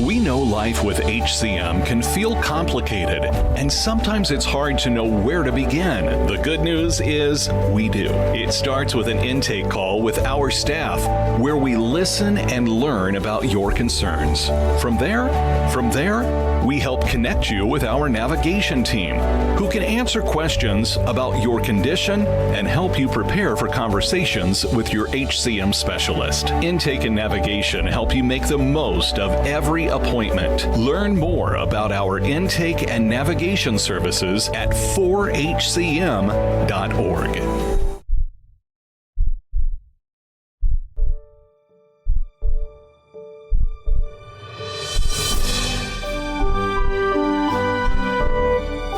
We know life with HCM can feel complicated, and sometimes it's hard to know where to begin. The good news is we do. It starts with an intake call with our staff, where we listen and learn about your concerns. From there, we help connect you with our navigation team, who can answer questions about your condition and help you prepare for conversations with your HCM specialist. Intake and navigation help you make the most of every appointment. Learn more about our intake and navigation services at 4hcm.org.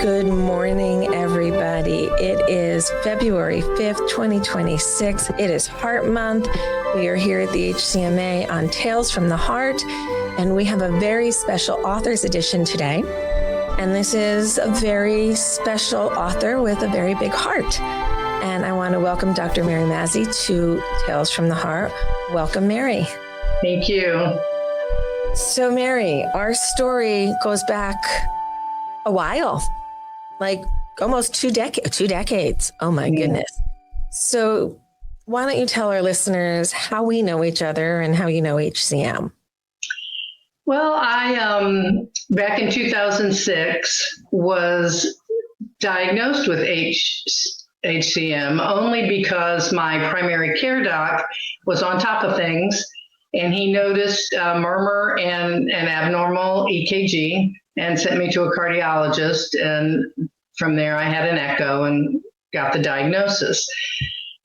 Good morning, everybody. It is February 5th, 2026. It is Heart Month. We are here at the HCMA on Tales from the Heart, and we have a very special author's edition today. And this is a very special author with a very big heart. And I want to welcome Dr. Mary Massey to Tales from the Heart. Welcome, Mary. Thank you. So, Mary, our story goes back a while. Like almost two decades. Oh my goodness. So why don't you tell our listeners how we know each other and how you know HCM? Well, I, back in 2006, was diagnosed with HCM only because my primary care doc was on top of things, and he noticed a murmur and an abnormal EKG and sent me to a cardiologist. And from there, I had an echo and got the diagnosis.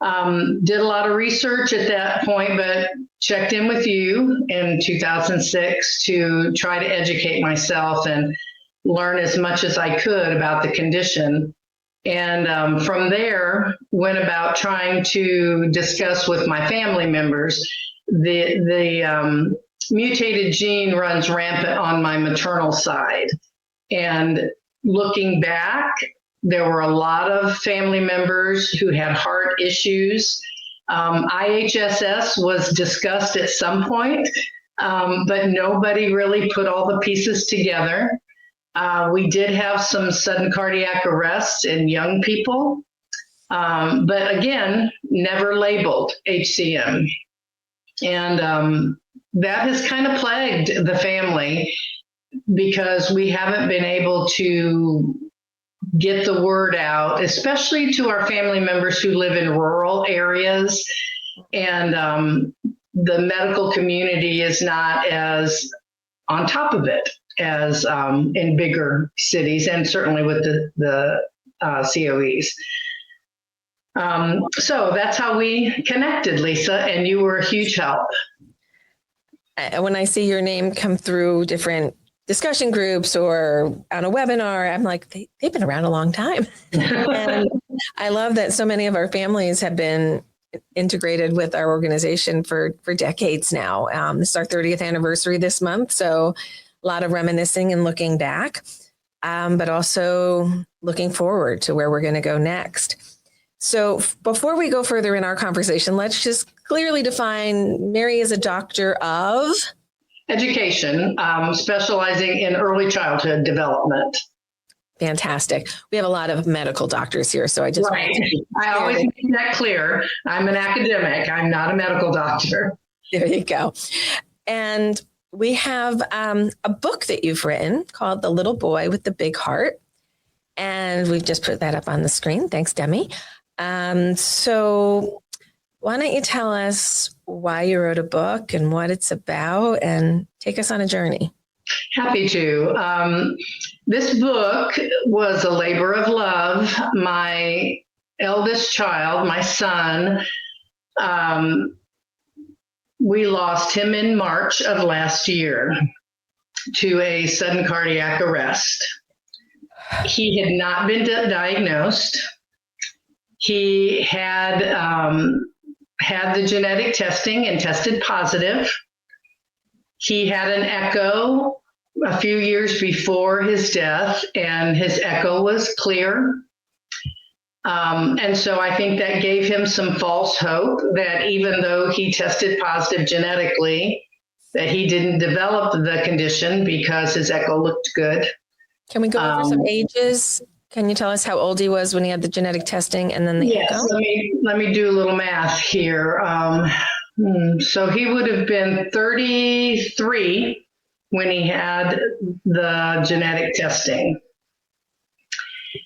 Did a lot of research at that point, but checked in with you in 2006 to try to educate myself and learn as much as I could about the condition. And from there, went about trying to discuss with my family members. The mutated gene runs rampant on my maternal side. And looking back, there were a lot of family members who had heart issues. IHSS was discussed at some point, but nobody really put all the pieces together. We did have some sudden cardiac arrests in young people, but again, never labeled HCM. And that has kind of plagued the family because we haven't been able to get the word out, especially to our family members who live in rural areas. And the medical community is not as on top of it as in bigger cities, and certainly with the COEs. So that's how we connected, Lisa, and you were a huge help. When I see your name come through different discussion groups or on a webinar, I'm like, they've been around a long time. And I love that so many of our families have been integrated with our organization for decades now. This is our 30th anniversary this month, so a lot of reminiscing and looking back, but also looking forward to where we're going to go next. So before we go further in our conversation, let's just clearly define Mary as a doctor of education, specializing in early childhood development. Fantastic. We have a lot of medical doctors here, so I just right. I always make that clear. I'm an academic. I'm not a medical doctor. There you go. And we have a book that you've written called The Little Boy with the Big Heart. And we've just put that up on the screen. Thanks, Demi. So why don't you tell us why you wrote a book and what it's about and take us on a journey? Happy to. This book was a labor of love. My eldest child, my son, we lost him in March of last year to a sudden cardiac arrest. He had not been diagnosed. He had the genetic testing and tested positive. He had an echo a few years before his death, and his echo was clear. And so I think that gave him some false hope that even though he tested positive genetically, that he didn't develop the condition because his echo looked good. Can we go over some ages? Can you tell us how old he was when he had the genetic testing and then the Yes, echo? let me do a little math here. So he would have been 33 when he had the genetic testing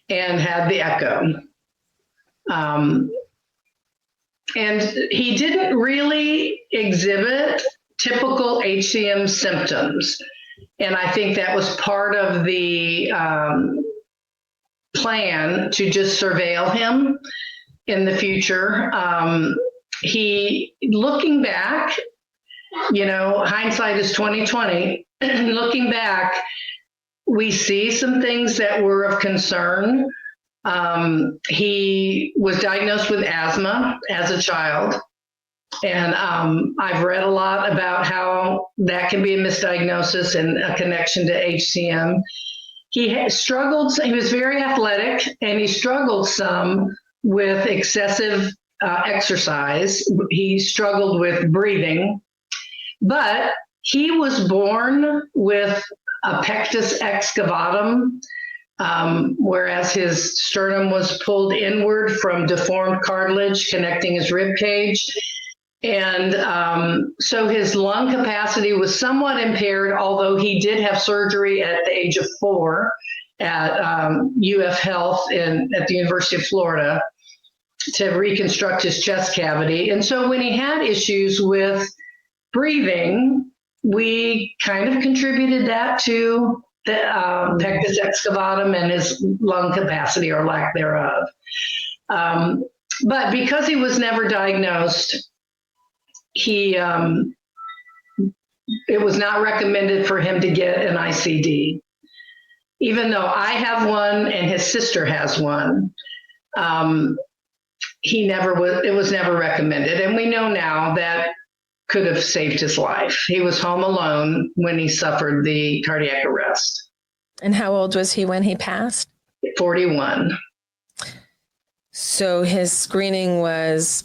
and had the echo. And he didn't really exhibit typical HCM symptoms. And I think that was part of the plan to just surveil him in the future. Looking back, hindsight is 2020. Looking back, we see some things that were of concern. He was diagnosed with asthma as a child. And I've read a lot about how that can be a misdiagnosis and a connection to HCM. He struggled, he was very athletic, and he struggled some with excessive exercise. He struggled with breathing, but he was born with a pectus excavatum, whereas his sternum was pulled inward from deformed cartilage connecting his rib cage. And so his lung capacity was somewhat impaired, although he did have surgery at the age of 4 at UF Health at the University of Florida to reconstruct his chest cavity. And so when he had issues with breathing, we kind of contributed that to the pectus excavatum and his lung capacity or lack thereof. But because he was never diagnosed, it was not recommended for him to get an ICD. Even though I have one and his sister has one, it was never recommended. And we know now that could have saved his life. He was home alone when he suffered the cardiac arrest. And how old was he when he passed? 41. So his screening was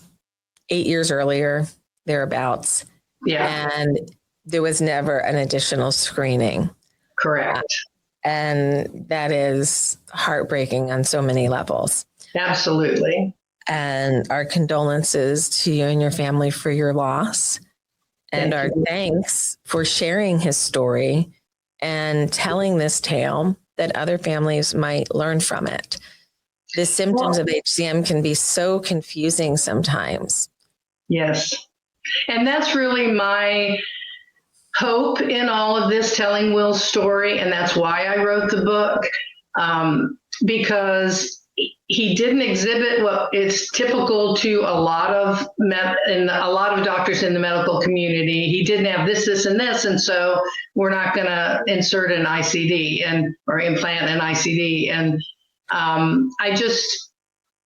8 years earlier, thereabouts. Yeah. And there was never an additional screening. Correct. And that is heartbreaking on so many levels. Absolutely. And our condolences to you and your family for your loss. And our thanks for sharing his story and telling this tale that other families might learn from it. The symptoms of HCM can be so confusing sometimes. Yes. And that's really my hope in all of this, telling Will's story. And that's why I wrote the book, because he didn't exhibit what is typical to a lot of doctors in the medical community. He didn't have this, and this, and so we're not going to insert an ICD or implant an ICD. And I just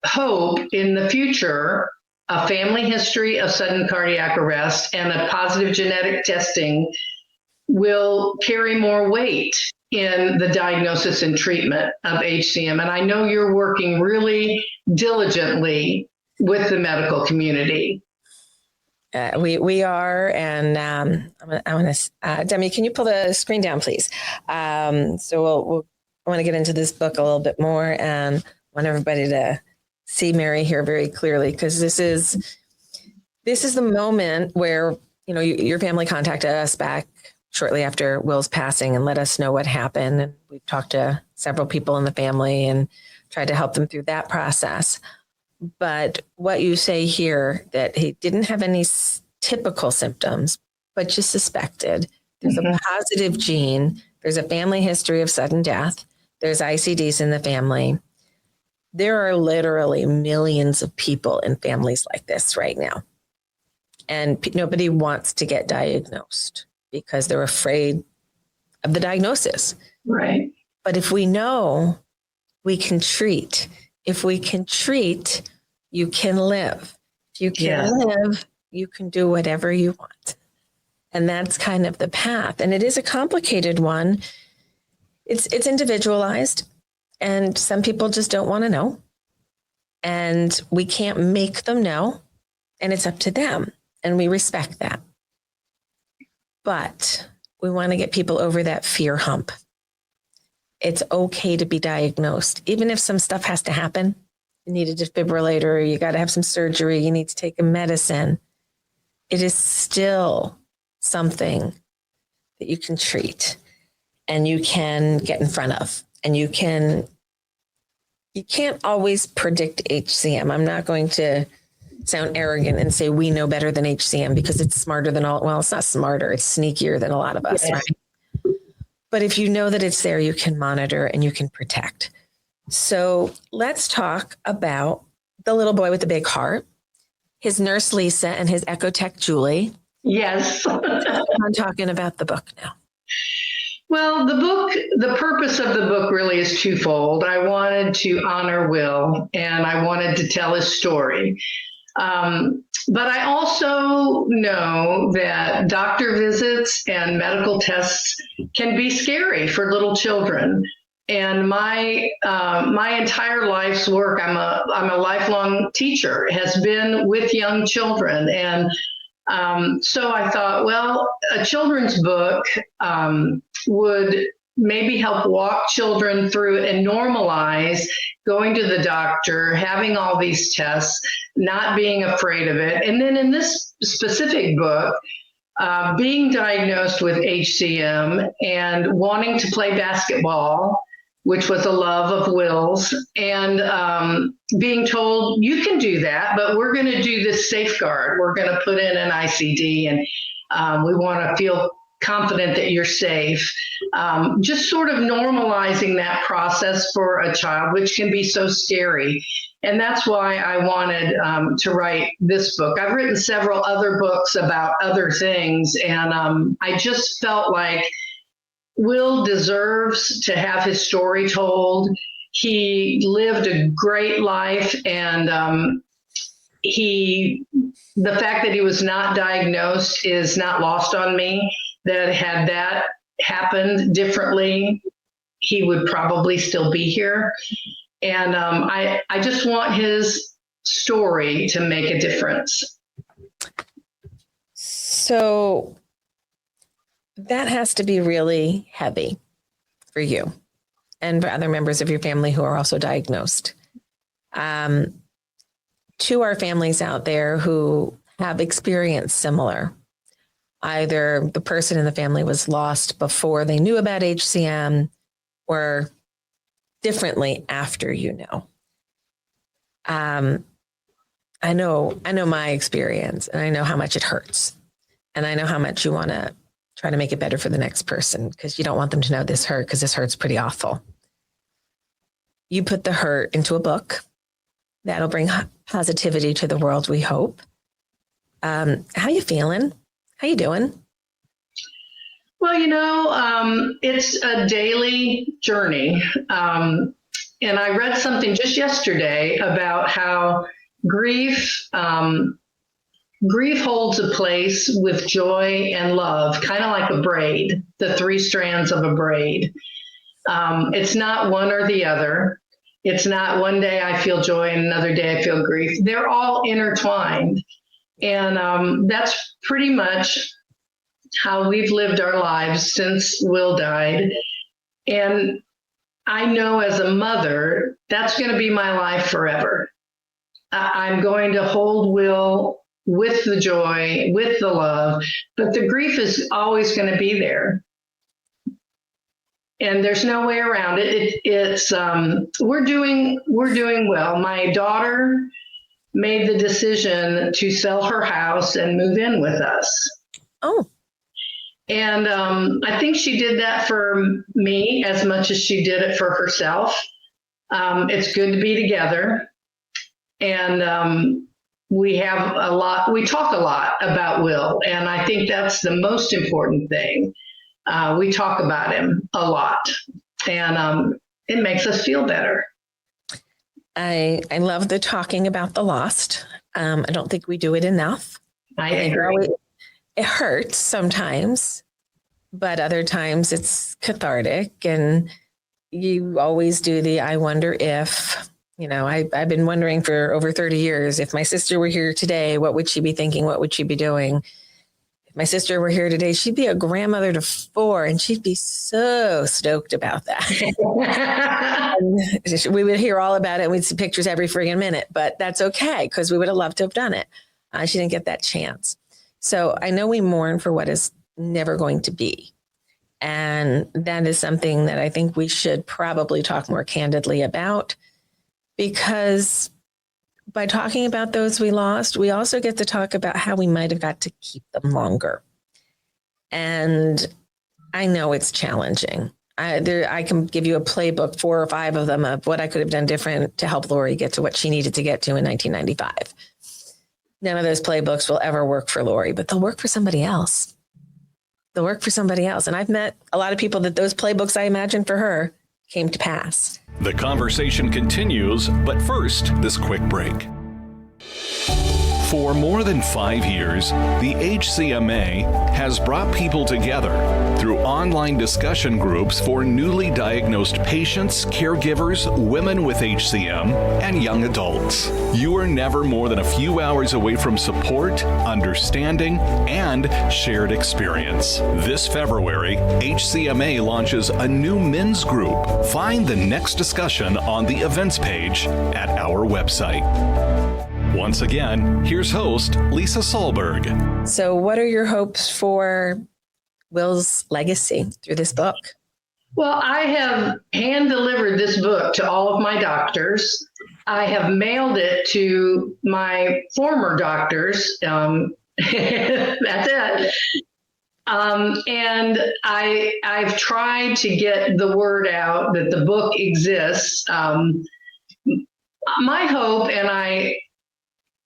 hope in the future a family history of sudden cardiac arrest and a positive genetic testing will carry more weight in the diagnosis and treatment of HCM. And I know you're working really diligently with the medical community. We are, and I want to, Demi, can you pull the screen down, please? So I want to get into this book a little bit more, and want everybody to see Mary here very clearly, because this is the moment where your family contacted us back shortly after Will's passing and let us know what happened. And we've talked to several people in the family and tried to help them through that process. But what you say here, that he didn't have any typical symptoms, but you suspected there's a positive gene, there's a family history of sudden death, there's ICDs in the family. There are literally millions of people in families like this right now. And nobody wants to get diagnosed because they're afraid of the diagnosis. Right. But if we know, we can treat. If we can treat, you can live. If you can live, you can do whatever you want. And that's kind of the path. And it is a complicated one. It's individualized, and some people just don't want to know. And we can't make them know, and it's up to them. And we respect that. But we want to get people over that fear hump. It's okay to be diagnosed, even if some stuff has to happen. You need a defibrillator, you got to have some surgery, you need to take a medicine. It is still something that you can treat and you can get in front of, and you can't always predict HCM. I'm not going to sound arrogant and say we know better than HCM because it's smarter than all. Well, it's not smarter. It's sneakier than a lot of us, Yes. right? But if you know that it's there, you can monitor and you can protect. So let's talk about the little boy with the big heart, his nurse, Lisa, and his echo tech, Julie. Yes. I'm talking about the book now. Well, the purpose of the book really is twofold. I wanted to honor Will, and I wanted to tell his story. But I also know that doctor visits and medical tests can be scary for little children. And my entire life's work, I'm a lifelong teacher, has been with young children. And so I thought, well, a children's book would maybe help walk children through it and normalize going to the doctor, having all these tests, not being afraid of it. And then in this specific book, being diagnosed with HCM and wanting to play basketball, which was a love of Will's, and being told, you can do that, but we're going to do this safeguard. We're going to put in an ICD, and we want to feel confident that you're safe. Just sort of normalizing that process for a child, which can be so scary. And that's why I wanted to write this book. I've written several other books about other things, and I just felt like Will deserves to have his story told. He lived a great life, and the fact that he was not diagnosed is not lost on me. That had that happened differently, he would probably still be here. And I just want his story to make a difference. So that has to be really heavy for you and for other members of your family who are also diagnosed. To our families out there who have experienced similar, either the person in the family was lost before they knew about HCM or differently after you know. I know my experience, and I know how much it hurts, and I know how much you want to try to make it better for the next person because you don't want them to know this hurt because this hurt's pretty awful. You put the hurt into a book that'll bring positivity to the world, we hope. How you feeling? How you doing? Well, it's a daily journey. And I read something just yesterday about how grief holds a place with joy and love, kind of like a braid, the three strands of a braid. It's not one or the other. It's not one day I feel joy and another day I feel grief. They're all intertwined. And that's pretty much how we've lived our lives since Will died. And I know as a mother, that's going to be my life forever. I'm going to hold Will with the joy, with the love, but the grief is always going to be there. And there's no way around it. We're doing well. My daughter made the decision to sell her house and move in with us. Oh. And I think she did that for me as much as she did it for herself. It's good to be together. And we talk a lot about Will. And I think that's the most important thing. We talk about him a lot. And it makes us feel better. I love the talking about the lost. I don't think we do it enough. I agree. It hurts sometimes, but other times it's cathartic. And you always do I wonder if, I've been wondering for over 30 years, if my sister were here today, what would she be thinking? What would she be doing? my sister were here today, she'd be a grandmother to 4 and she'd be so stoked about that. We would hear all about it. We'd see pictures every friggin' minute, but that's okay because we would have loved to have done it. She didn't get that chance. So I know we mourn for what is never going to be. And that is something that I think we should probably talk more candidly about, because by talking about those we lost, we also get to talk about how we might have got to keep them longer. And I know it's challenging. I can give you a playbook, 4 or 5 of them, of what I could have done different to help Lori get to what she needed to get to in 1995. None of those playbooks will ever work for Lori, but they'll work for somebody else. They'll work for somebody else. And I've met a lot of people that those playbooks I imagined for her came to pass. The conversation continues, but first, this quick break. For more than 5 years, the HCMA has brought people together through online discussion groups for newly diagnosed patients, caregivers, women with HCM, and young adults. You are never more than a few hours away from support, understanding, and shared experience. This February, HCMA launches a new men's group. Find the next discussion on the events page at our website. Once again, here's host Lisa Salberg. So what are your hopes for Will's legacy through this book? Well, I have hand-delivered this book to all of my doctors. I have mailed it to my former doctors. That's it. And I've tried to get the word out that the book exists. My hope, and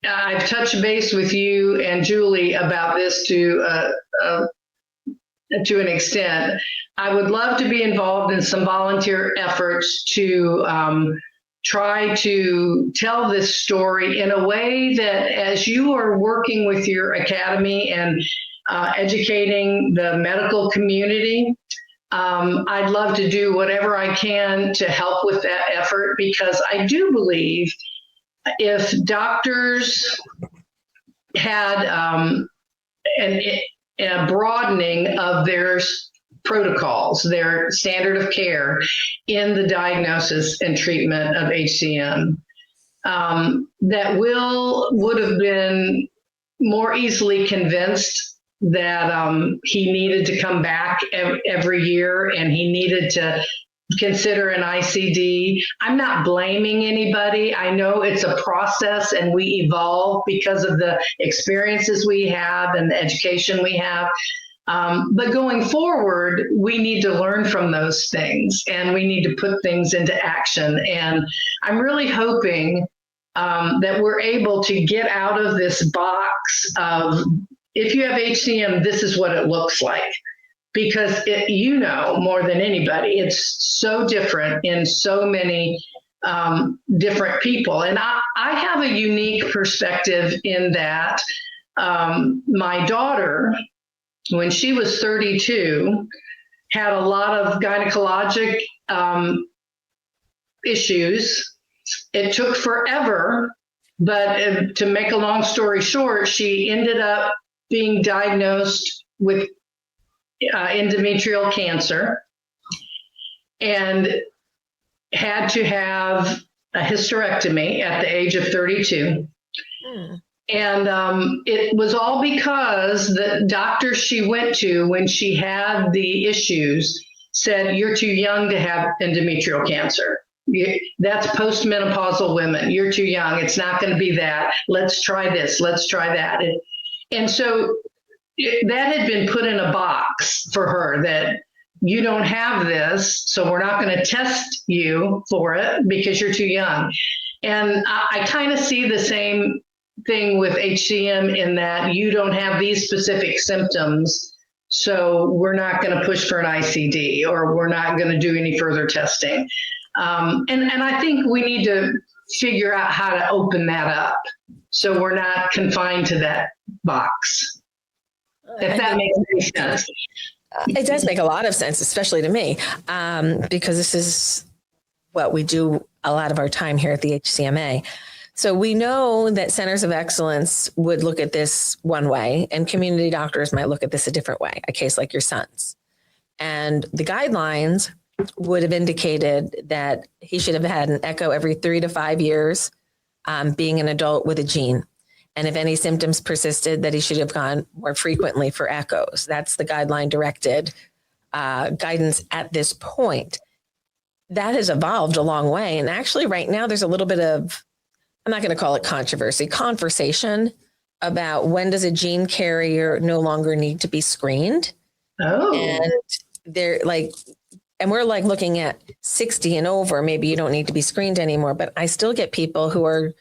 I've touched base with you and Julie about this to an extent. I would love to be involved in some volunteer efforts to try to tell this story in a way that, as you are working with your academy and educating the medical community, I'd love to do whatever I can to help with that effort, because I do believe if doctors had a broadening of their protocols, their standard of care in the diagnosis and treatment of HCM, that Will would have been more easily convinced that he needed to come back every year and he needed to consider an ICD. I'm not blaming anybody. I know it's a process and we evolve because of the experiences we have and the education we have. But going forward, we need to learn from those things and we need to put things into action. And I'm really hoping that we're able to get out of this box of, if you have HCM, this is what it looks like. Because you know more than anybody, it's so different in so many different people. And I have a unique perspective in that my daughter, when she was 32, had a lot of gynecologic issues. It took forever, but to make a long story short, she ended up being diagnosed with endometrial cancer and had to have a hysterectomy at the age of 32. And it was all because the doctor she went to when she had the issues said, "You're too young to have endometrial cancer. That's postmenopausal women. You're too young. It's not going to be that. Let's try this. Let's try that." And so that had been put in a box for her, that you don't have this, so we're not going to test you for it because you're too young. And I kind of see the same thing with HCM in that you don't have these specific symptoms, so we're not going to push for an ICD or we're not going to do any further testing. And I think we need to figure out how to open that up so we're not confined to that box. If that makes any sense. It does make a lot of sense, especially to me, because this is what we do a lot of our time here at the HCMA. So we know that centers of excellence would look at this one way, and community doctors might look at this a different way, a case like your son's. And the guidelines would have indicated that he should have had an echo every 3 to 5 years, being an adult with a gene. And if any symptoms persisted, that he should have gone more frequently for echoes. That's the guideline directed guidance at this point. That has evolved a long way. And actually right now there's a little bit of, I'm not going to call it conversation about when does a gene carrier no longer need to be screened. Oh. And they're like, and we're like looking at 60 and over, maybe you don't need to be screened anymore, but I still get people who are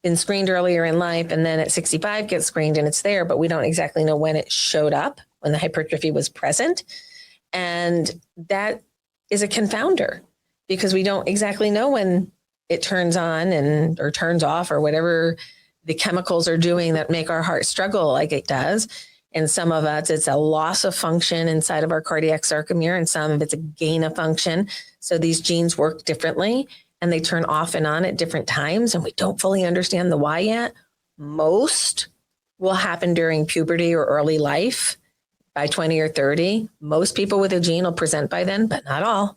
been screened earlier in life and then at 65 get screened and it's there, but we don't exactly know when it showed up, when the hypertrophy was present. And that is a confounder because we don't exactly know when it turns on and or turns off or whatever the chemicals are doing that make our heart struggle like it does. And some of us, it's a loss of function inside of our cardiac sarcomere, and some of it's a gain of function. So these genes work differently and they turn off and on at different times, and we don't fully understand the why yet. Most will happen during puberty or early life by 20 or 30. Most people with a gene will present by then, but not all,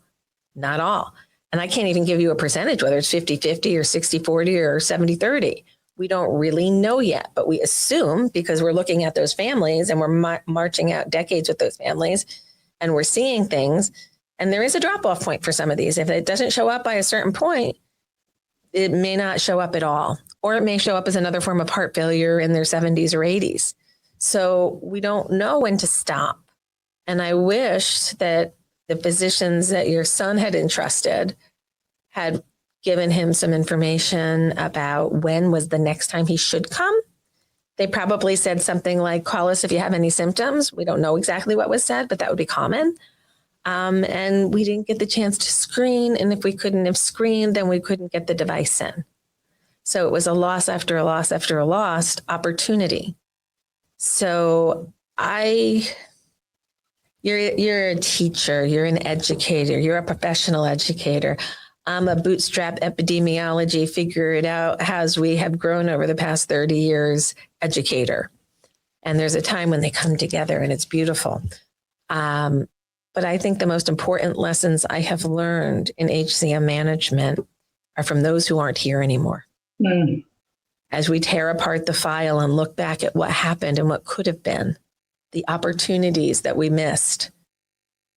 not all. And I can't even give you a percentage, whether it's 50-50 or 60-40 or 70-30. We don't really know yet, but we assume because we're looking at those families and we're marching out decades with those families and we're seeing things. And there is a drop-off point for some of these. If it doesn't show up by a certain point, it may not show up at all, or it may show up as another form of heart failure in their 70s or 80s. So we don't know when to stop. And I wish that the physicians that your son had entrusted had given him some information about when was the next time he should come. They probably said something like, call us if you have any symptoms. We don't know exactly what was said, but that would be common. And we didn't get the chance to screen. And if we couldn't have screened, then we couldn't get the device in. So it was a loss after a loss after a lost opportunity. So you're a teacher, you're an educator, you're a professional educator. I'm a bootstrap epidemiology, figure it out as we have grown over the past 30 years educator. And there's a time when they come together and it's beautiful. But I think the most important lessons I have learned in HCM management are from those who aren't here anymore. Mm. As we tear apart the file and look back at what happened and what could have been, the opportunities that we missed,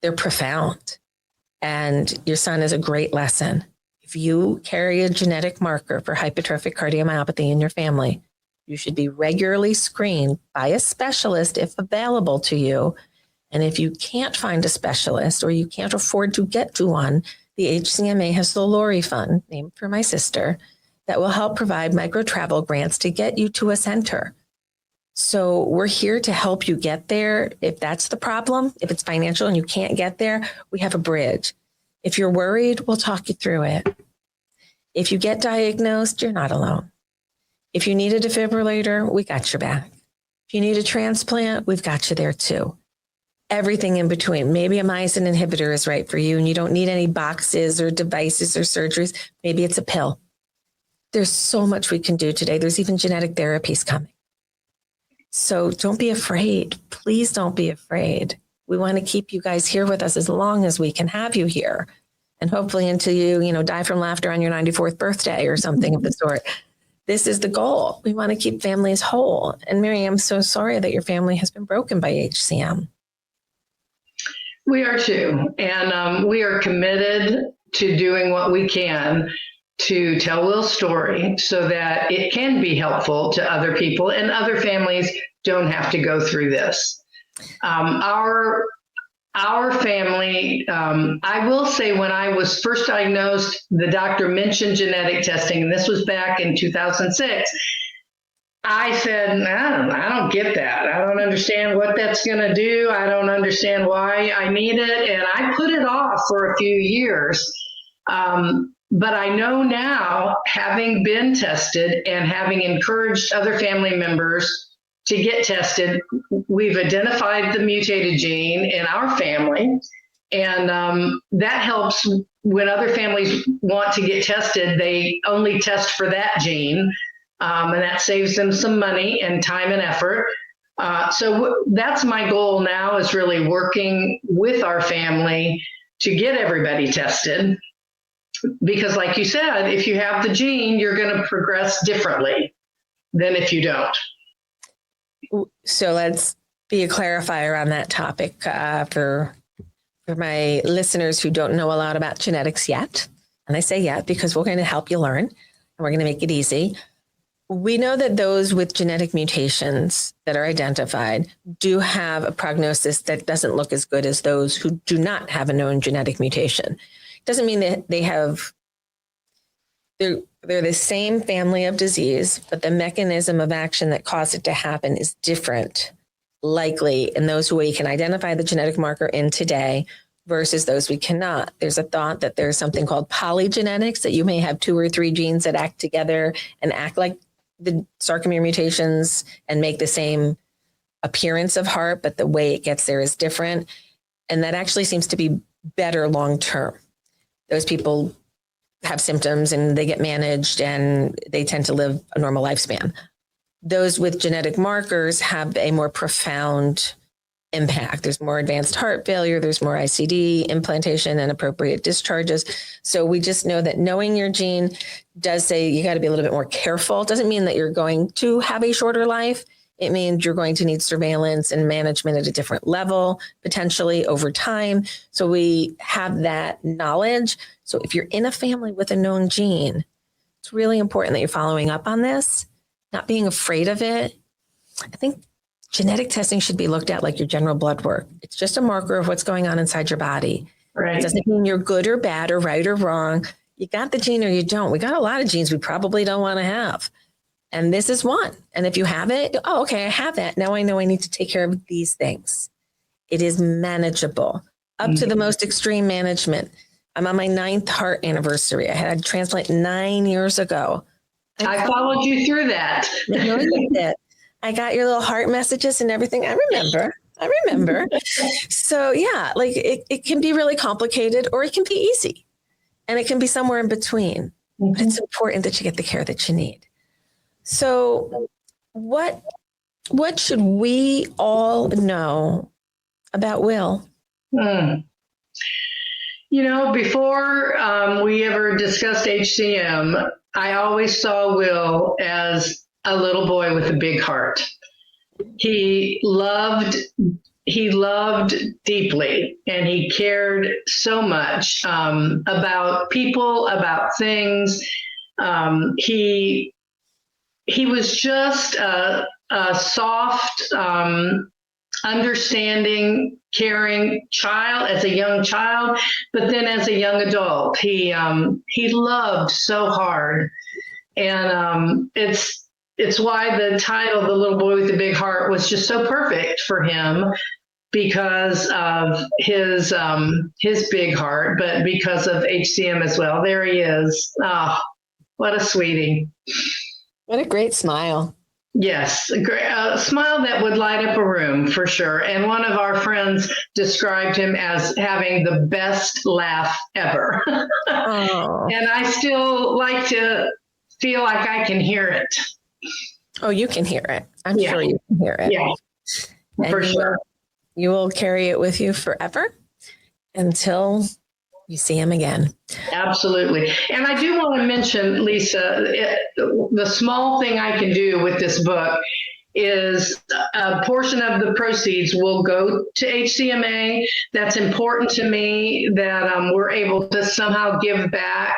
they're profound. And your son is a great lesson. If you carry a genetic marker for hypertrophic cardiomyopathy in your family, you should be regularly screened by a specialist if available to you. And if you can't find a specialist or you can't afford to get to one, the HCMA has the Lori Fund, named for my sister, that will help provide micro travel grants to get you to a center. So we're here to help you get there. If that's the problem, if it's financial and you can't get there, we have a bridge. If you're worried, we'll talk you through it. If you get diagnosed, you're not alone. If you need a defibrillator, we got your back. If you need a transplant, we've got you there too. Everything in between. Maybe a myosin inhibitor is right for you and you don't need any boxes or devices or surgeries. Maybe it's a pill. There's so much we can do today. There's even genetic therapies coming. So don't be afraid. Please don't be afraid. We want to keep you guys here with us as long as we can have you here. And hopefully until you die from laughter on your 94th birthday or something of the sort. This is the goal. We want to keep families whole. And Mary, I'm so sorry that your family has been broken by HCM. We are too. And we are committed to doing what we can to tell Will's story so that it can be helpful to other people and other families don't have to go through this. Our family, I will say when I was first diagnosed, the doctor mentioned genetic testing, and this was back in 2006. I said, I don't get that. I don't understand what that's going to do. I don't understand why I need it. And I put it off for a few years. But I know now, having been tested and having encouraged other family members to get tested, we've identified the mutated gene in our family. And that helps when other families want to get tested. They only test for that gene, and that saves them some money and time and effort. So that's my goal now, is really working with our family to get everybody tested. Because like you said, if you have the gene, you're going to progress differently than if you don't. So let's be a clarifier on that topic for my listeners who don't know a lot about genetics yet. And I say yet because we're going to help you learn and we're going to make it easy. We know that those with genetic mutations that are identified do have a prognosis that doesn't look as good as those who do not have a known genetic mutation. Doesn't mean that they're the same family of disease, but the mechanism of action that caused it to happen is different, likely in those who we can identify the genetic marker in today versus those we cannot. There's a thought that there's something called polygenetics, that you may have 2 or 3 genes that act together and act like the sarcomere mutations and make the same appearance of heart, but the way it gets there is different. And that actually seems to be better long-term. Those people have symptoms and they get managed and they tend to live a normal lifespan. Those with genetic markers have a more profound impact. There's more advanced heart failure, there's more ICD implantation and appropriate discharges. So we just know that knowing your gene does say you got to be a little bit more careful. It doesn't mean that you're going to have a shorter life. It means you're going to need surveillance and management at a different level, potentially over time. So we have that knowledge. So if you're in a family with a known gene, it's really important that you're following up on this, not being afraid of it. I think genetic testing should be looked at like your general blood work. It's just a marker of what's going on inside your body. Right. It doesn't mean you're good or bad or right or wrong. You got the gene or you don't. We got a lot of genes we probably don't want to have. And this is one. And if you have it, oh, okay, I have that. Now I know I need to take care of these things. It is manageable up to the most extreme management. I'm on my 9th heart anniversary. I had a transplant 9 years ago. I followed you through that. I know you did. I got your little heart messages and everything. I remember. So yeah, like it can be really complicated or it can be easy. And it can be somewhere in between. Mm-hmm. But it's important that you get the care that you need. So what should we all know about Will? You know, before we ever discussed HCM, I always saw Will as a little boy with a big heart. He loved deeply, and he cared so much about people, about things. He was just a soft, understanding, caring child as a young child, but then as a young adult, he loved so hard, and it's why the title, "The Little Boy with the Big Heart," was just so perfect for him, because of his big heart, but because of HCM as well. There he is. Oh, what a sweetie. What a great smile. Yes, a smile that would light up a room for sure. And one of our friends described him as having the best laugh ever. Oh. And I still like to feel like I can hear it. Oh, you can hear it. I'm sure you can hear it. Yeah, and for sure. You will carry it with you forever until you see him again. Absolutely. And I do want to mention, Lisa, the small thing I can do with this book is a portion of the proceeds will go to HCMA. That's important to me, that we're able to somehow give back.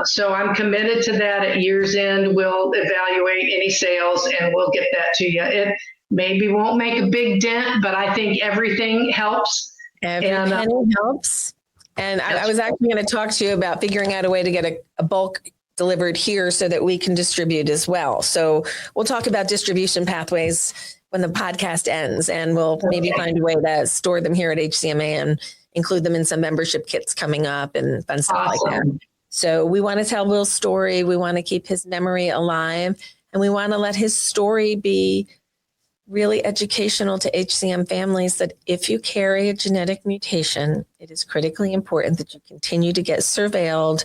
So I'm committed to that. At year's end, we'll evaluate any sales and we'll get that to you. It maybe won't make a big dent, but I think everything helps. Every penny helps. And I was actually going to talk to you about figuring out a way to get a bulk delivered here so that we can distribute as well. So we'll talk about distribution pathways when the podcast ends, and we'll maybe find a way to store them here at HCMA and include them in some membership kits coming up and fun stuff like that. So we want to tell Will's story. We want to keep his memory alive, and we want to let his story be really educational to HCM families that if you carry a genetic mutation, it is critically important that you continue to get surveilled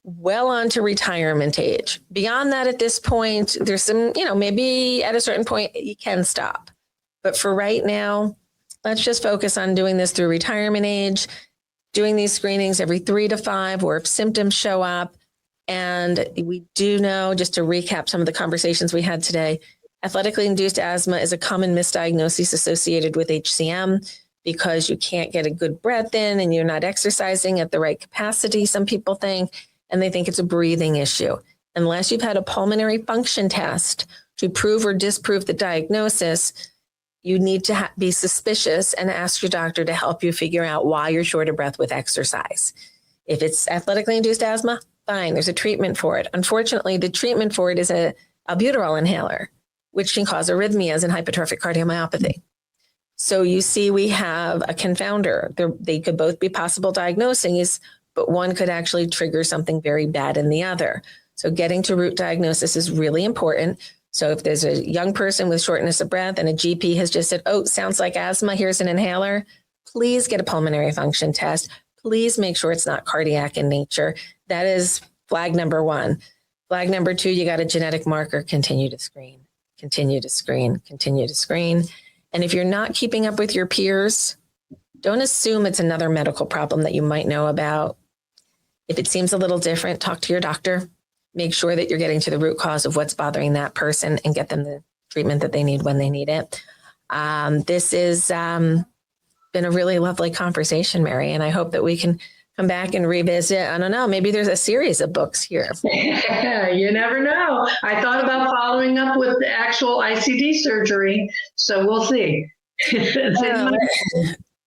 well onto retirement age. Beyond that, at this point, there's some, maybe at a certain point you can stop. But for right now, let's just focus on doing this through retirement age, doing these screenings every 3 to 5, or if symptoms show up. And we do know, just to recap some of the conversations we had today, athletically induced asthma is a common misdiagnosis associated with HCM because you can't get a good breath in and you're not exercising at the right capacity, some people think, and they think it's a breathing issue. Unless you've had a pulmonary function test to prove or disprove the diagnosis, you need to be suspicious and ask your doctor to help you figure out why you're short of breath with exercise. If it's athletically induced asthma, fine, there's a treatment for it. Unfortunately, the treatment for it is a albuterol inhaler, which can cause arrhythmias and hypertrophic cardiomyopathy. So you see, we have a confounder. They could both be possible diagnoses, but one could actually trigger something very bad in the other. So getting to root diagnosis is really important. So if there's a young person with shortness of breath and a GP has just said, oh, sounds like asthma, here's an inhaler, please get a pulmonary function test. Please make sure it's not cardiac in nature. That is flag number 1. Flag number 2, you got a genetic marker, continue to screen, continue to screen, continue to screen. And if you're not keeping up with your peers, don't assume it's another medical problem that you might know about. If it seems a little different, talk to your doctor. Make sure that you're getting to the root cause of what's bothering that person and get them the treatment that they need when they need it. This has been a really lovely conversation, Mary, and I hope that we can come back and revisit. I don't know, maybe there's a series of books here. You never know. I thought about following up with the actual ICD surgery, so we'll see.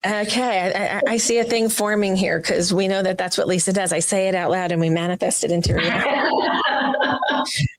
Okay, I see a thing forming here because we know that that's what Lisa does. I say it out loud and we manifest it into reality.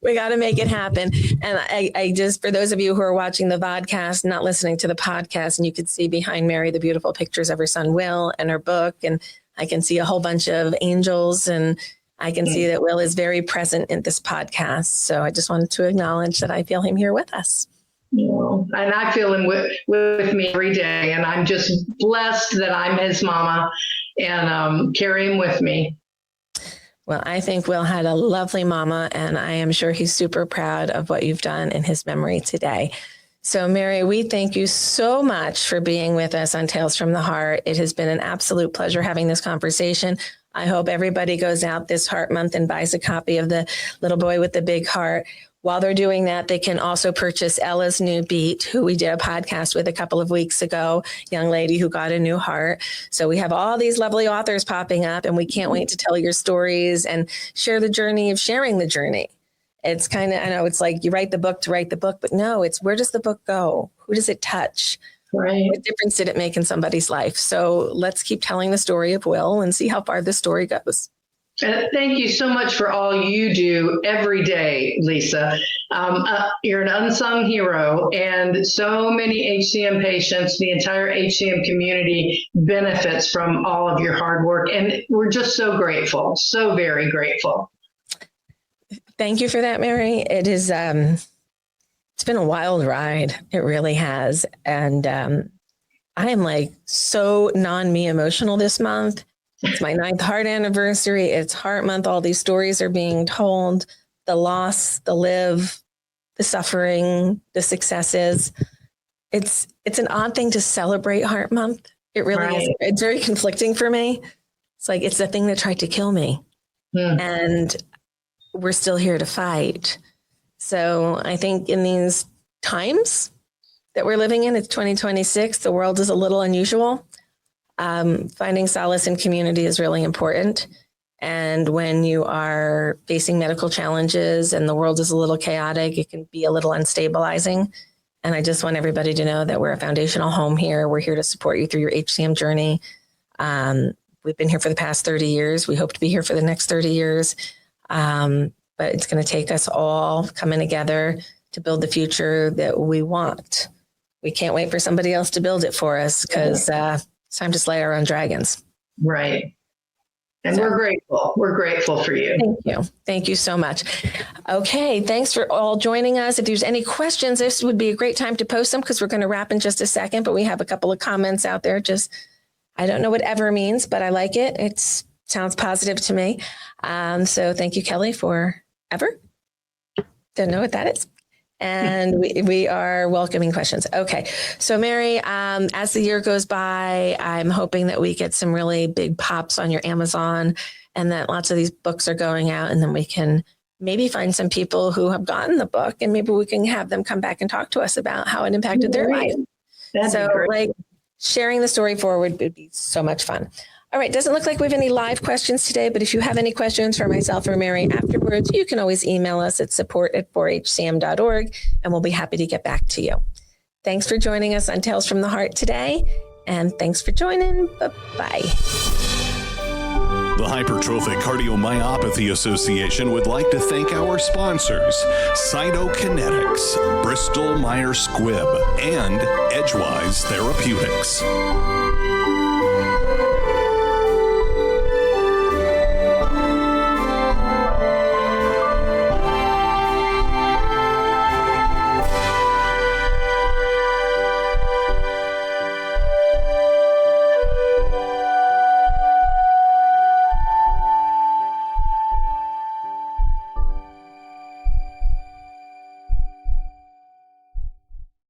We got to make it happen. And I just, for those of you who are watching the vodcast, not listening to the podcast, and you could see behind Mary the beautiful pictures of her son, Will, and her book. And I can see a whole bunch of angels, and I can see that Will is very present in this podcast. So I just wanted to acknowledge that I feel him here with us. And I feel him with me every day, and I'm just blessed that I'm his mama and carry him with me. Well, I think Will had a lovely mama, and I am sure he's super proud of what you've done in his memory today. So, Mary, we thank you so much for being with us on Tales from the Heart. It has been an absolute pleasure having this conversation. I hope everybody goes out this Heart Month and buys a copy of The Little Boy with the Big Heart. While they're doing that, they can also purchase Ella's New Beat, who we did a podcast with a couple of weeks ago, young lady who got a new heart. So we have all these lovely authors popping up, and we can't wait to tell your stories and share the journey of sharing the journey. It's kind of, I know it's like you write the book to write the book, but no, it's where does the book go? Who does it touch? Right. What difference did it make in somebody's life? So let's keep telling the story of Will and see how far the story goes. Thank you so much for all you do every day, Lisa. You're an unsung hero, and so many HCM patients, the entire HCM community benefits from all of your hard work, and we're just so grateful, so very grateful. Thank you for that, Mary. It is, it's been a wild ride. It really has. And I am like so non-me emotional this month. It's my 9th heart anniversary. It's Heart Month. All these stories are being told, the loss, the live, the suffering, the successes. It's an odd thing to celebrate Heart Month. It really is. It's very conflicting for me. It's like, it's the thing that tried to kill me. And we're still here to fight. So I think in these times that we're living in, it's 2026, the world is a little unusual. Finding solace in community is really important. And when you are facing medical challenges and the world is a little chaotic, it can be a little unstabilizing. And I just want everybody to know that we're a foundational home here. We're here to support you through your HCM journey. We've been here for the past 30 years. We hope to be here for the next 30 years. But it's going to take us all coming together to build the future that we want. We can't wait for somebody else to build it for us because it's time to slay our own dragons. Right. And we're grateful. We're grateful for you. Thank you. Thank you so much. Okay. Thanks for all joining us. If there's any questions, this would be a great time to post them because we're going to wrap in just a second, but we have a couple of comments out there. I don't know what ever means, but I like it. It sounds positive to me. So thank you, Kelly, for ever. Don't know what that is. And we are welcoming questions. Okay. So Mary, as the year goes by, I'm hoping that we get some really big pops on your Amazon and that lots of these books are going out, and then we can maybe find some people who have gotten the book and maybe we can have them come back and talk to us about how it impacted their life. So like sharing the story forward would be so much fun. All right. Doesn't look like we have any live questions today, but if you have any questions for myself or Mary afterwards, you can always email us at support@4hcm.org and we'll be happy to get back to you. Thanks for joining us on Tales from the Heart today. And thanks for joining. Bye-bye. The Hypertrophic Cardiomyopathy Association would like to thank our sponsors, Cytokinetics, Bristol Myers Squibb, and Edgewise Therapeutics.